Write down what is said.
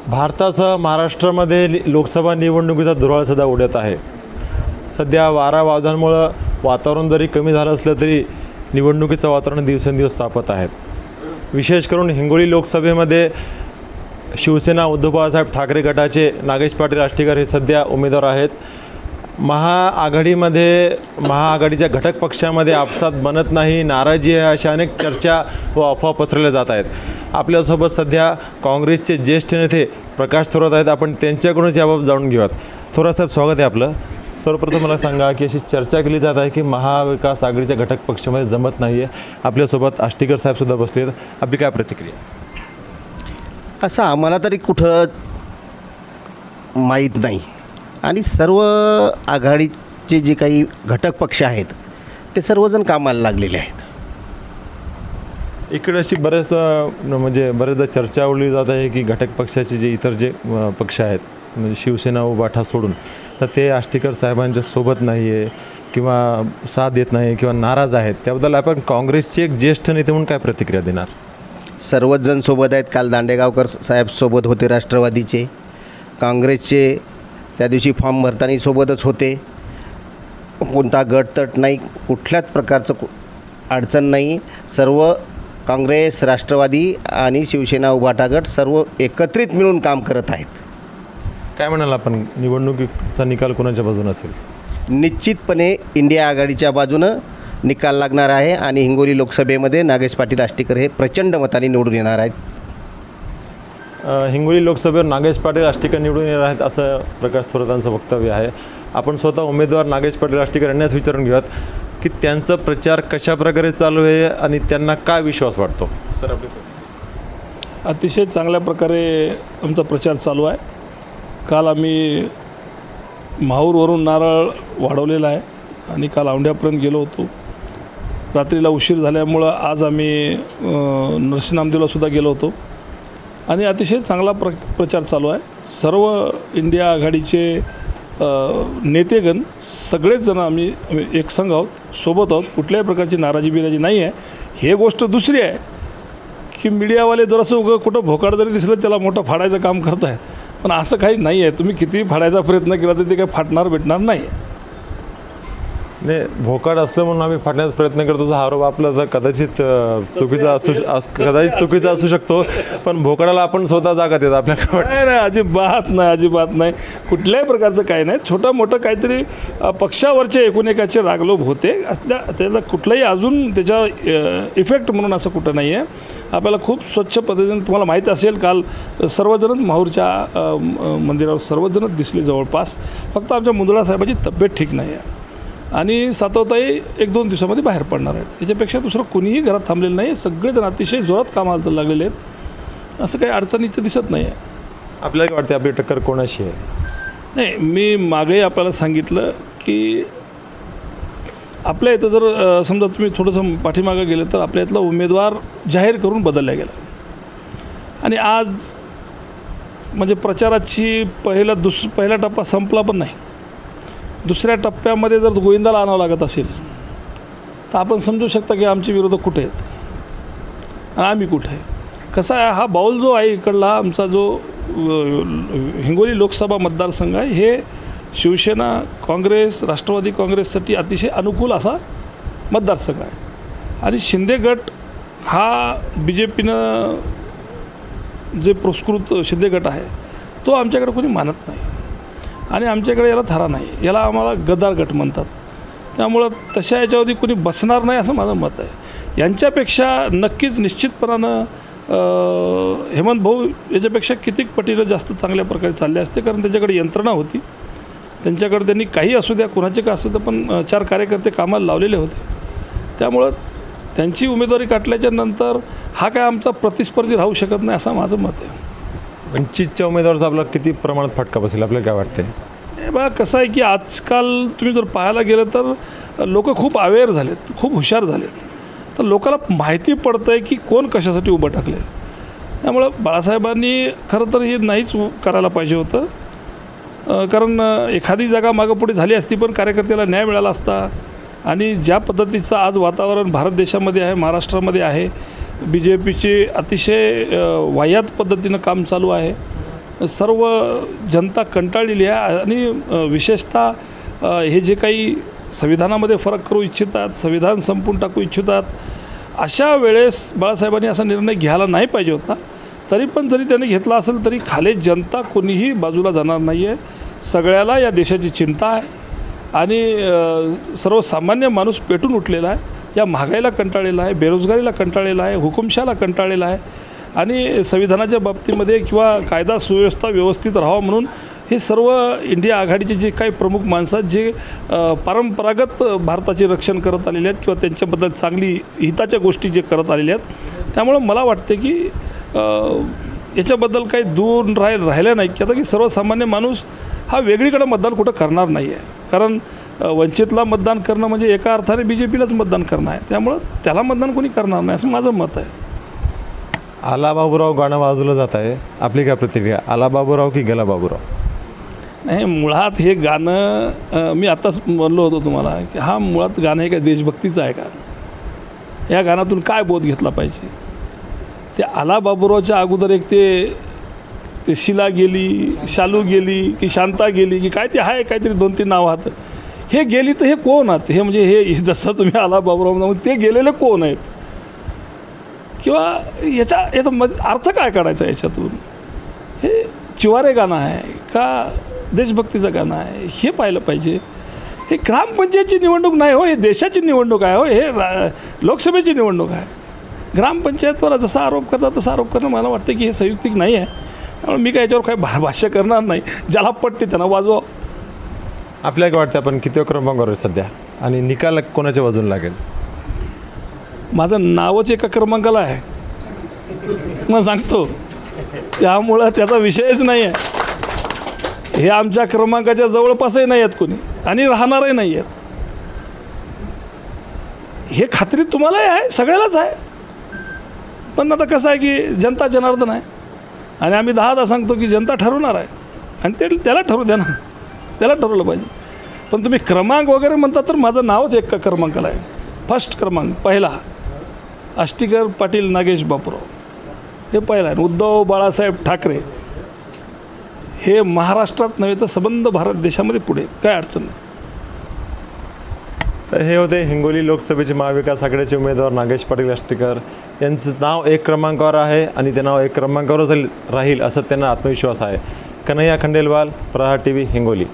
भारतासह महाराष्ट्रामध्ये लोकसभा निवडणुकीचा धुरळा सध्या उडत आहे। सध्या वारा वादळामुळे वातावरण जरी कमी झालं असलं तरी निवडणुकीचं वातावरण दिवसेंदिवस तापत आहे। विशेष करून हिंगोली लोकसभेमध्ये शिवसेना उद्धव बाळासाहेब ठाकरे गटाचे नागेश पाटील आष्टीकर हे सध्या उमेदवार आहेत। महाआघाडीच्या घटक पक्षामध्ये आपसात बनत नाही, नाराजी आहे, अशा अनेक चर्चा व अफवा पसरवल्या जात आहेत। आपल्यासोबत सध्या काँग्रेसचे ज्येष्ठ नेते प्रकाश थोरात आहेत। आपण त्यांच्याकडूनच याबाबत जाणून घेऊयात। थोरात साहेब, स्वागत आहे आपलं। सर्वप्रथम मला सांगा की अशी चर्चा केली जात आहे की महाविकास आघाडीच्या घटक पक्षामध्ये जमत नाही आहे। आपल्यासोबत आष्टीकर साहेबसुद्धा बसले आहेत, आपली काय प्रतिक्रिया? असं आम्हाला तरी कुठं माहीत नाही आणि सर्व आघाडीचे जे काही घटक पक्ष आहेत ते सर्वजण कामाला लागलेले आहेत। इकडे अशी बरेचदा चर्चा उडली जात आहे की घटक पक्षाचे जे इतर पक्ष आहेत म्हणजे शिवसेना उभाठा सोडून तर ते आष्टीकर साहेबांच्या सोबत नाही आहे किंवा साथ देत नाही किंवा नाराज आहेत। त्याबद्दल आपण काँग्रेसचे एक ज्येष्ठ नेते म्हणून काय प्रतिक्रिया देणार? सर्वच जण सोबत आहेत। काल दांडेगावकर साहेब सोबत होते, राष्ट्रवादीचे, काँग्रेसचे त्या दिवशी फॉर्म भरताना सोबतच होते। कोणता गटतट नाही, कुठल्याच प्रकारचं अडचण नाही। सर्व काँग्रेस, राष्ट्रवादी आणि शिवसेना उभाटा गट सर्व एकत्रित मिळून काम करत आहेत। काय म्हणाल आपण, निवडणुकीचा निकाल कोणाच्या बाजूने असेल? निश्चितपणे इंडिया आघाडीच्या बाजूनं निकाल लागणार आहे आणि हिंगोली लोकसभेमध्ये नागेश पाटील आष्टीकर हे प्रचंड मताने निवडून येणार आहेत। हिंगोली लोकसभेवर नागेश पाटील आष्टीकर निवडून येणार आहेत असं प्रकाश थोरातांचं वक्तव्य आहे। आपण स्वतः उमेदवार नागेश पाटील आष्टीकर यांनाच विचारून घेऊयात की त्यांचा प्रचार कशा प्रकारे चालू आहे आणि त्यांना काय विश्वास वाटतो? सर, आपली अतिशय चांगल्या प्रकारे आमचा प्रचार चालू आहे। काल आम्ही माहूरवरून नारळ वाढवलेला आहे आणि काल औंढ्यापर्यंत गेलो होतो। रात्रीला उशीर झाल्यामुळं आज आम्ही नरसिंहनामदेवलासुद्धा गेलो होतो आणि अतिशय चांगला प्रचार चालू आहे। सर्व इंडिया आघाडीचे नेतेगण सगळेच जण आम्ही एक संघ आहोत, सोबत आहोत। कुठल्याही प्रकारची नाराजी नाही आहे। हे गोष्ट दुसरी आहे की मीडियावाले जरासं उगं कुठं भोकाड जरी दिसलं त्याला मोठं फाडायचं काम करत आहे, पण असं काही नाही आहे। तुम्ही कितीही फाडायचा प्रयत्न केला तर ते काही भेटणार नाही। भोकाड असलं म्हणून आम्ही फाडण्याचा प्रयत्न करतो हा आरोप आपला जर कदाचित चुकीचा असू शकतो, पण भोकाडाला आपण स्वतः जागा देत आपल्याला? नाही, अजिबात नाही। कुठल्याही प्रकारचं काही नाही। छोटं मोठं काहीतरी पक्षावरचे एकूण-एकाचे रागलोभ होते, त्याला कुठलाही अजून त्याच्या इफेक्ट म्हणून असं कुठं नाही आहे। आपल्याला खूप स्वच्छ पद्धतीने, तुम्हाला माहीत असेल, काल सर्वजणच माहूरच्या मंदिरावर सर्वजणच दिसले जवळपास। फक्त आमच्या मुंदडा साहेबाची तब्येत ठीक नाही आहे आणि सातवताई 1-2 दिवसामध्ये बाहेर पडणार आहेत। याच्यापेक्षा दुसरं कोणीही घरात थांबलेलं नाही। सगळेजण अतिशय जोरात कामाला लागलेले आहेत। असं काही अडचणीचं दिसत नाही आहे। आपल्याला काय वाटते आपली टक्कर कोणाशी आहे? नाही, मी मागेही आपल्याला सांगितलं की आपल्या इथं जर समजा तुम्ही थोडंसं पाठीमागं गेलं तर आपल्या इथला उमेदवार जाहीर करून बदलला गेला आणि आज म्हणजे प्रचाराची पहिला टप्पा संपला पण नाही। दुसऱ्या टप्प्यामध्ये जर गोविंदाला आणावं लागत असेल तर आपण समजू शकता की आमचे विरोधक कुठे आहेत आणि आम्ही कुठे आहे। कसा आहे, हा बाऊल जो आहे इकडला आमचा जो हिंगोली लोकसभा मतदारसंघ आहे, हे शिवसेना, काँग्रेस, राष्ट्रवादी काँग्रेससाठी अतिशय अनुकूल असा मतदारसंघ आहे आणि शिंदे गट हा BJPनं जे पुरस्कृत शिंदे गट आहे तो आमच्याकडे कोणी मानत नाही आणि आमच्याकडे याला थारा नाही, याला आम्हाला गद्दार गट म्हणतात। त्यामुळं तशा याच्यावरती कोणी बसणार नाही असं माझं मत आहे। यांच्यापेक्षा नक्कीच निश्चितपणानं हेमंत भाऊ याच्यापेक्षा कितीक पटीनं जास्त चांगल्या प्रकारे चालले असते, कारण त्यांच्याकडे यंत्रणा होती। त्यांच्याकडे त्यांनी काही असू द्या, कुणाचे का असू द्या, पण 4 कार्यकर्ते कामाला लावलेले होते। त्यामुळं त्यांची उमेदवारी काटल्याच्या नंतर हा काय आमचा प्रतिस्पर्धी राहू शकत नाही असं माझं मत आहे। 25च्या उमेदवाराचा आपला किती प्रमाणात फटका बसेल, आपल्याला काय वाटते? हे बघा, कसं आहे की आजकाल तुम्ही जर पाहायला गेलं तर लोक खूप अवेअर झालेत, खूप हुशार झालेत, तर लोकांना माहिती पडतं आहे की कोण कशासाठी उभं टाकलं आहे। त्यामुळं बाळासाहेबांनी खरं तर हे नाहीच करायला पाहिजे होतं, कारण एखादी जागा मागंपुढे झाली असती पण कार्यकर्त्याला न्याय मिळाला असता आणि ज्या पद्धतीचं आज वातावरण भारत देशामध्ये आहे, महाराष्ट्रामध्ये आहे, BJPचे अतिशय वाह्यात पद्धतीनं काम चालू आहे सर्व जनता कंटाळलेली आहे आणि विशेषतः हे जे काही संविधानामध्ये फरक करू इच्छितात, संविधान संपवून टाकू इच्छितात, अशा वेळेस बाळासाहेबांनी असा निर्णय घ्यायला नाही पाहिजे होता. तरी पण जरी त्यांनी घेतला असेल तरी खाली जनता कोणीही बाजूला जाणार नाही आहे. सगळ्याला या देशाची चिंता आहे आणि सर्वसामान्य माणूस पेटून उठलेला आहे. या महागाईला कंटाळलेला आहे, बेरोजगारीला कंटाळलेला आहे, हुकुमशाला कंटाळलेला आहे आणि संविधानाच्या बाबतीमध्ये किंवा कायदा सुव्यवस्था व्यवस्थित राहावं म्हणून हे सर्व इंडिया आघाडीचे जे काही प्रमुख माणसं आहेत, जे परंपरागत भारताचे रक्षण करत आलेले आहेत किंवा त्यांच्याबद्दल चांगली हिताच्या गोष्टी जे करत आलेले आहेत, त्यामुळं मला वाटते की याच्याबद्दल काही दूर राहिलं नाही की आता की सर्वसामान्य माणूस हा वेगळीकडे मतदान कुठं करणार नाही आहे. कारण वंचितला मतदान करणं म्हणजे एका अर्थाने BJPलाच मतदान करणं आहे. त्यामुळं त्याला मतदान कोणी करणार नाही असं माझं मत आहे. आला बाबूराव गाणं वाजवलं जात आहे, आपली काय प्रतिक्रिया? आला बाबूराव की गेला बाबूराव? नाही, मुळात हे गाणं मी आत्ताच म्हणलो होतो तुम्हाला की हा मुळात गाणं हे काय देशभक्तीचं आहे का? या गाण्यातून काय बोध घेतला पाहिजे? ते आला बाबूरावच्या अगोदर एक ते शिला गेली, शालू गेली की शांता गेली की काय ते आहे काहीतरी 2-3 नावं आहेत. हे गेली तर हे कोण आहेत? हे म्हणजे हे जसं तुम्ही आला बाबूराव ते गेलेले कोण आहेत? किंवा याचा अर्थ काय काढायचा याच्यातून? हे चिवारे गाणं आहे का देशभक्तीचं गाणं आहे हे पाहिलं पाहिजे. हे ग्रामपंचायतची निवडणूक नाही हो, हे देशाची निवडणूक आहे हो, हे लोकसभेची निवडणूक आहे. ग्रामपंचायतवर जसा आरोप करतात तसा आरोप करणं मला वाटतं की हे संयुक्तिक नाही आहे. त्यामुळे मी काय याच्यावर काही भाष्य करणार नाही. ज्याला पटते त्यांना वाजवा. आपल्याला काय वाटतं आपण किती क्रमांकावर आहे सध्या आणि निकाल कोणाच्या बाजून लागेल? माझं नावच एका क्रमांकाला आहे मग सांगतो, त्यामुळं त्याचा विषयच नाही आहे. हे आमच्या क्रमांकाच्या जवळपासही नाही आहेत कोणी आणि राहणारही नाही आहेत. हे खात्री तुम्हालाही आहे, सगळ्यालाच आहे. पण आता कसं आहे की जनता जनार्दन आहे आणि आम्ही 10दा सांगतो की जनता ठरवणार आहे आणि त्याला ठरवू द्या ना, त्याला ठरवलं पाहिजे. पण तुम्ही क्रमांक वगैरे म्हणता तर माझं नावच एका क्रमांकाला आहे. फर्स्ट क्रमांक पहिला आष्टीकर पाटील नागेश बापूराव हे पहिला आहे. उद्धव बाळासाहेब ठाकरे हे महाराष्ट्रात नव्हे तर संबंध भारत देशामध्ये पुढे, काय अडचण नाही. तर हे होते हिंगोली लोकसभेचे महाविकास आघाडीचे उमेदवार नागेश पाटील आष्टीकर. यांचं नाव 1 क्रमांकावर आहे आणि ते नाव 1 क्रमांकावरच राहील असं त्यांना आत्मविश्वास आहे. कन्हैया खंडेलवाल, प्रहार TV, हिंगोली.